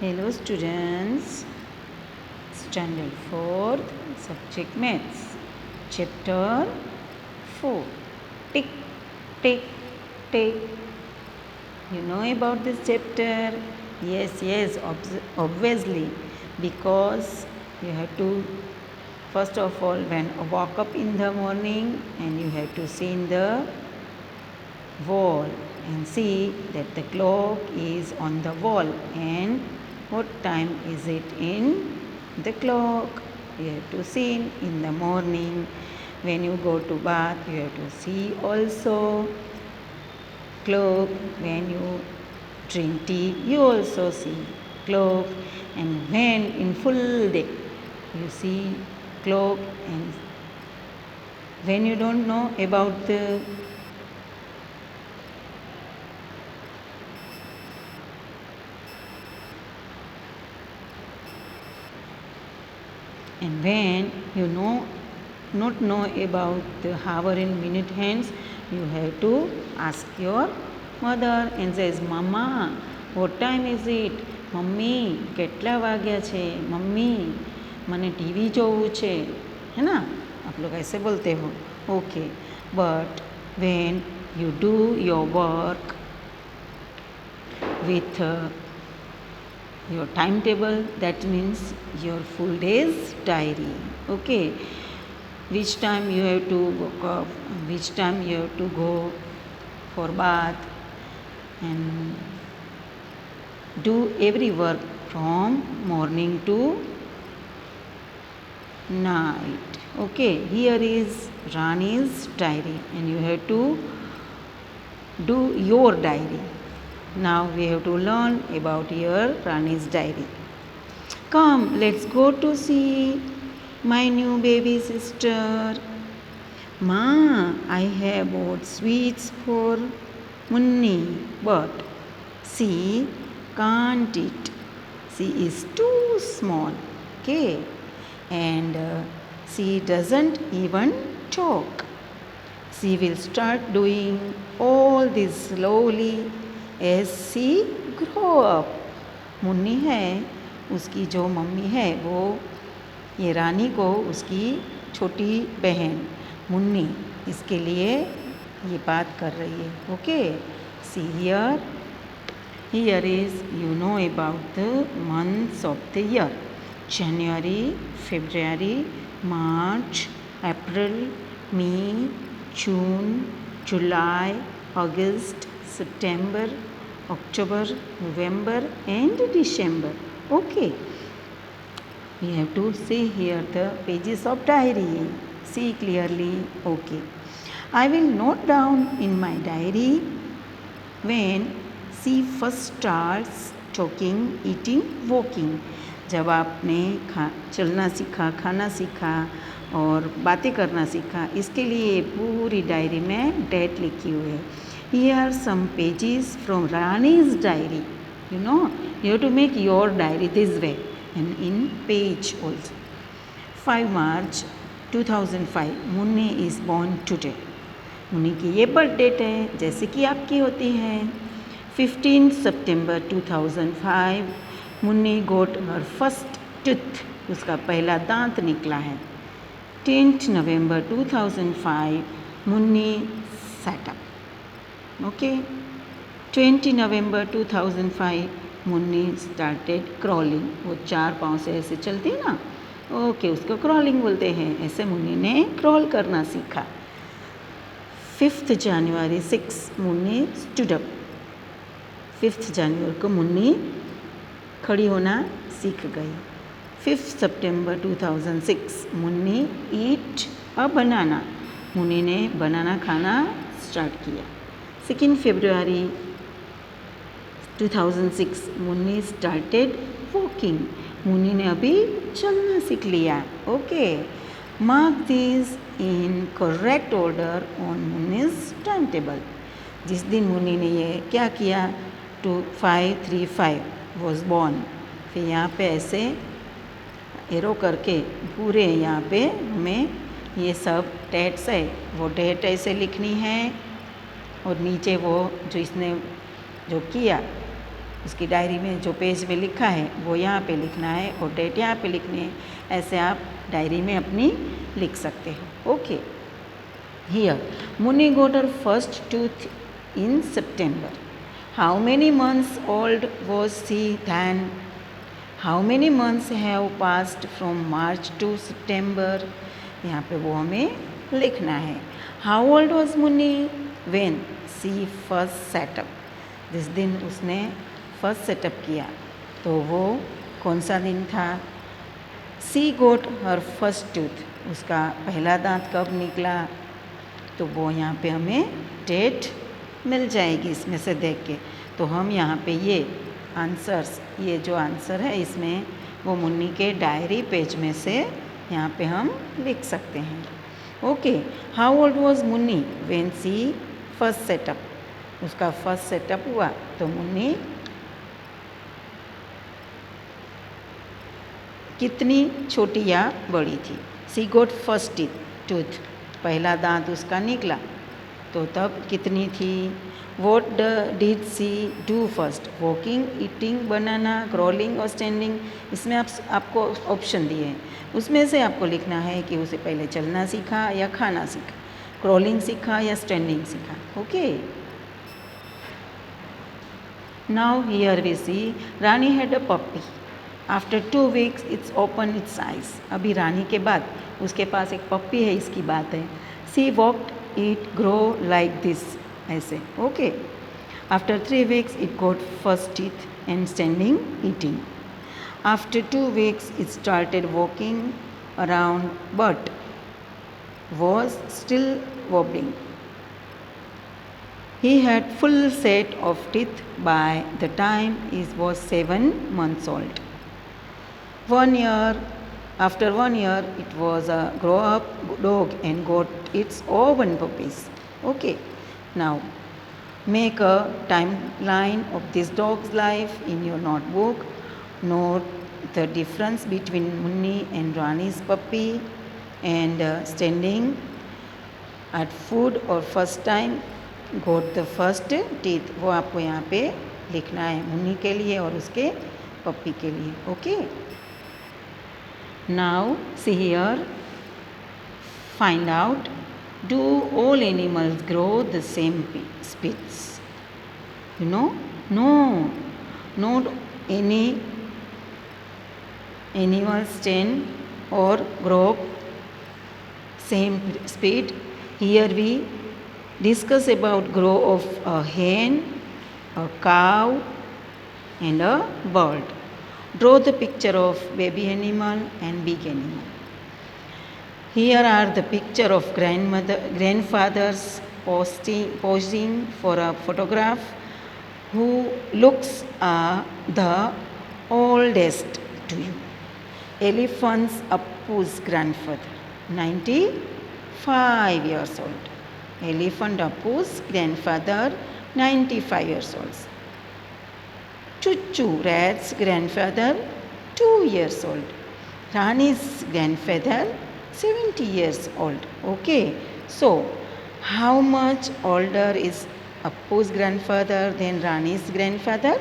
Hello students, Standard 4th, Subject Maths, Chapter 4. Tick, tick, tick. You know about this chapter? Yes, obviously, because you have to, first of all, when walk up in the morning and you have to see in the wall and see that the clock is on the wall and what time is it in the clock. You have to see in the morning. When you go to bath, you have to see also clock. When you drink tea, you also see clock. And when in full day, you see clock. And when you don't know about the and when you not know about the hour and minute hands, you have to ask your mother and says, Mama, what time is it? Mummy કેટલા વાગ્યા છે mummy મને TV જોવું છે है ना. आप लोग ऐसे बोलते हो. Okay, but when you do your work with your timetable, that means your full day's diary. Okay, which time you have to wake up, which time you have to go for bath and do every work from morning to night. Okay, here is Rani's diary and you have to do your diary. Now we have to learn about your Rani's diary. Come, let's go to see my new baby sister. Ma, I have bought sweets for Munni, but she can't eat. She is too small, okay? And she doesn't even talk. She will start doing all this slowly as she grow up. Munni है, उसकी जो mummy है वो ये रानी को उसकी छोटी बहन मुन्नी इसके लिए ये बात कर रही है. Okay, see here is you know about the months of the year. January, February, March, April, May, June, July, August, September, October, November and December. Okay, we have to see here the pages of diary. See clearly. Okay, I will note down in my diary when she first starts talking, eating, walking. जब आपने चलना सीखा, खाना सीखा और बातें करना सीखा, इसके लिए पूरी डायरी में डेट लिखी हुई है. Here some pages from Rani's diary. You know, you have to make your diary this way and in page also. 5 March 2005, Munni is born today. Munni की ये बर्थ डेट है जैसे कि आपकी होती है. 15 September 2005, Munni got her first tooth, उसका पहला दांत निकला है. 10 November 2005, Munni sat up. Okay, 20 November 2005, Munni started crawling. वो 4 पाँव से ऐसे चलती है ना, ओके, उसको क्रॉलिंग बोलते हैं. ऐसे मुन्नी ने क्रॉल करना सीखा. 5th January 6, Munni stood up. 5th January को मुन्नी खड़ी होना सीख गई. 5th September 2006, मुन्नी ईट अ बनाना. मुन्नी ने बनाना खाना स्टार्ट किया. 2nd February 2006, Munni started walking. Munni ने अभी चलना सीख लिया. Okay, mark this in correct order on Munni's time table. जिस दिन मुन्नी ने ये क्या किया, 2535 वॉज बॉर्न. फिर यहाँ पे ऐसे एरो करके पूरे यहाँ पे हमें ये सब डेट्स है, वो डेट ऐसे लिखनी है और नीचे वो जो इसने जो किया उसकी डायरी में जो पेज पे लिखा है वो यहाँ पे लिखना है और डेट यहाँ पे लिखनी है। ऐसे आप डायरी में अपनी लिख सकते हो। Okay, here Munni got her first tooth in September. How many months old was she then? How many months have passed from March to September? यहाँ पे वो हमें लिखना है। How old was Munni when she first set up? जिस दिन उसने first setup किया तो वो कौन सा दिन था? सी गोट हर फर्स्ट टूथ, उसका पहला दांत कब निकला? तो वो यहाँ पे हमें डेट मिल जाएगी इसमें से देख के। तो हम यहाँ पे ये आंसर्स, ये जो आंसर है इसमें वो मुन्नी के डायरी पेज में से यहाँ पे हम लिख सकते हैं। Okay, how old was Munni when she first setup? उसका फर्स्ट सेटअप हुआ तो मुन्नी कितनी छोटी या बड़ी थी? सी गोट फर्स्ट टूथ, पहला दांत उसका निकला तो तब कितनी थी? What did she do first? Walking, eating, banana, crawling और स्टैंडिंग? इसमें आपको ऑप्शन दिए हैं, उसमें से आपको लिखना है कि उसे पहले चलना सीखा या खाना सीखा, क्रॉलिंग सीखा या स्टैंडिंग सीखा। Okay, now here we see Rani had a puppy. After 2 weeks it's open its eyes. अभी रानी के बाद उसके पास एक पप्पी है, इसकी बात है। She walked it grow like this, ऐसे। Okay, after 3 weeks it got first teeth and standing eating. After 2 weeks it started walking around but was still wobbling. He had full set of teeth by the time he was 7 months old. 1 year, after 1 year, it was a grow-up dog and got its own puppies. Okay, now make a timeline of this dog's life in your notebook. Note the difference between Munni and Rani's puppy and standing at food or first time got the first teeth, वो आपको यहाँ पे लिखना है मुन्नी के लिए और उसके पप्पी के लिए। Okay, now see here, find out, do all animals grow the same speeds? You know, no, not any animals stand or grow same speed. Here we discuss about grow of a hen, a cow and a bird. Draw the picture of baby animal and big animal. Here are the picture of grandfathers posing for a photograph. Who looks the oldest to you? Elephant's Appu's grandfather, 95 years old. Elephant Appu's grandfather, 95 years old. Chuchu Rat's grandfather, 2 years old. Rani's grandfather, 70 years old. Okay, so how much older is Appu's grandfather than Rani's grandfather?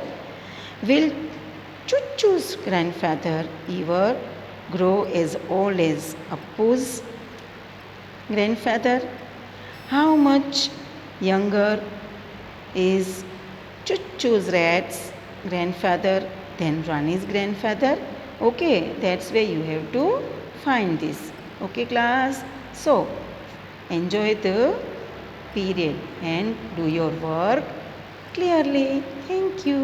Will Chuchu's grandfather ever grow as old as Appu's grandfather? How much younger is Chuchu's rat's grandfather than Rani's grandfather? Okay, that's where you have to find this. Okay, class? So, enjoy the period and do your work clearly. Thank you.